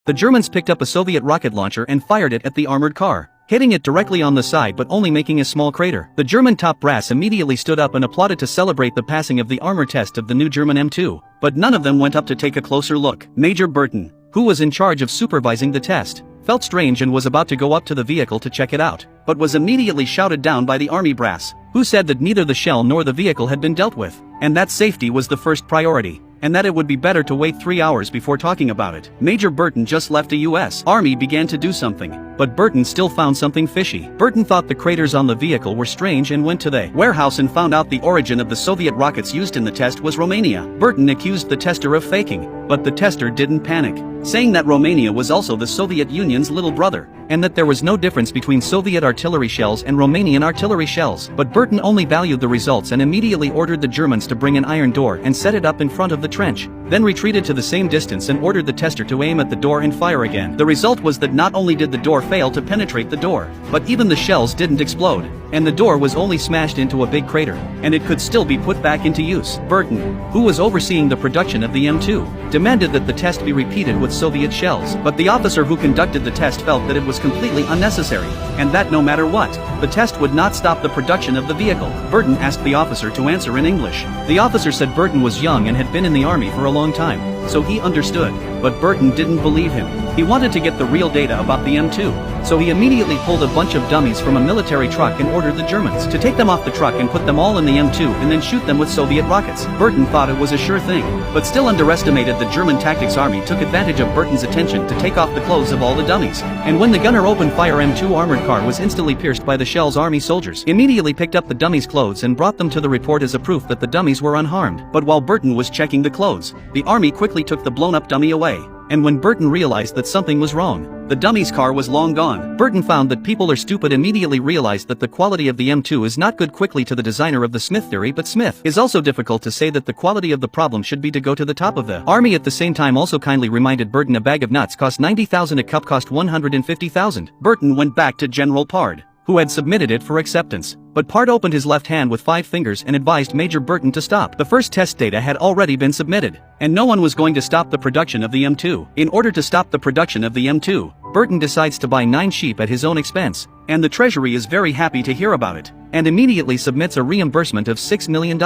The Germans picked up a Soviet rocket launcher and fired it at the armored car, hitting it directly on the side but only making a small crater. The German top brass immediately stood up and applauded to celebrate the passing of the armor test of the new German M2, but none of them went up to take a closer look. Major Burton, who was in charge of supervising the test, felt strange and was about to go up to the vehicle to check it out, but was immediately shouted down by the army brass, who said that neither the shell nor the vehicle had been dealt with, and that safety was the first priority, and that it would be better to wait 3 hours before talking about it. Major Burton just left the US Army began to do something, but Burton still found something fishy. Burton thought the craters on the vehicle were strange and went to the warehouse and found out the origin of the Soviet rockets used in the test was Romania. Burton accused the tester of faking, but the tester didn't panic, saying that Romania was also the Soviet Union's little brother, and that there was no difference between Soviet artillery shells and Romanian artillery shells. But Burton only valued the results and immediately ordered the Germans to bring an iron door and set it up in front of the trench, then retreated to the same distance and ordered the tester to aim at the door and fire again. The result was that not only did the door fail to penetrate the door, but even the shells didn't explode, and the door was only smashed into a big crater, and it could still be put back into use. Burton, who was overseeing the production of the M2, demanded that the test be repeated with Soviet shells, but the officer who conducted the test felt that it was completely unnecessary, and that no matter what, the test would not stop the production of the vehicle. Burton asked the officer to answer in English. The officer said Burton was young and had been in the army for a long time, so he understood, but Burton didn't believe him. He wanted to get the real data about the M2, so he immediately pulled a bunch of dummies from a military truck and ordered the Germans to take them off the truck and put them all in the M2 and then shoot them with Soviet rockets. Burton thought it was a sure thing, but still underestimated the German tactics. Army took advantage of Burton's attention to take off the clothes of all the dummies, and when the gunner opened fire, M2 armored car was instantly pierced by the shells. Army soldiers immediately picked up the dummies' clothes and brought them to the report as a proof that the dummies were unharmed. But while Burton was checking the clothes, the army quickly took the blown-up dummy away, and when Burton realized that something was wrong, the dummy's car was long gone. Burton found that people are stupid, immediately realized that the quality of the M2 is not good. Quickly to the designer of the Smith theory, but Smith is also difficult to say that the quality of the problem should be to go to the top of the army. At the same time also kindly reminded Burton a bag of nuts cost 90,000, a cup cost 150,000. Burton went back to General Pard, who had submitted it for acceptance, but Pard opened his left hand with 5 fingers and advised Major Burton to stop. The first test data had already been submitted, and no one was going to stop the production of the M2. In order to stop the production of the M2, Burton decides to buy 9 sheep at his own expense, and the Treasury is very happy to hear about it, and immediately submits a reimbursement of $6 million,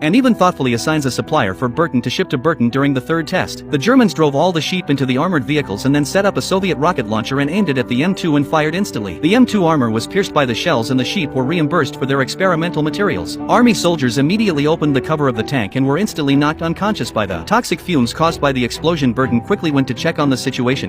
and even thoughtfully assigns a supplier for Burton to ship to Burton during the third test. The Germans drove all the sheep into the armored vehicles and then set up a Soviet rocket launcher and aimed it at the M2 and fired instantly. The M2 armor was pierced by the shells and the sheep were reimbursed for their experimental materials. Army soldiers immediately opened the cover of the tank and were instantly knocked unconscious by the toxic fumes caused by the explosion. Burton quickly went to check on the situation.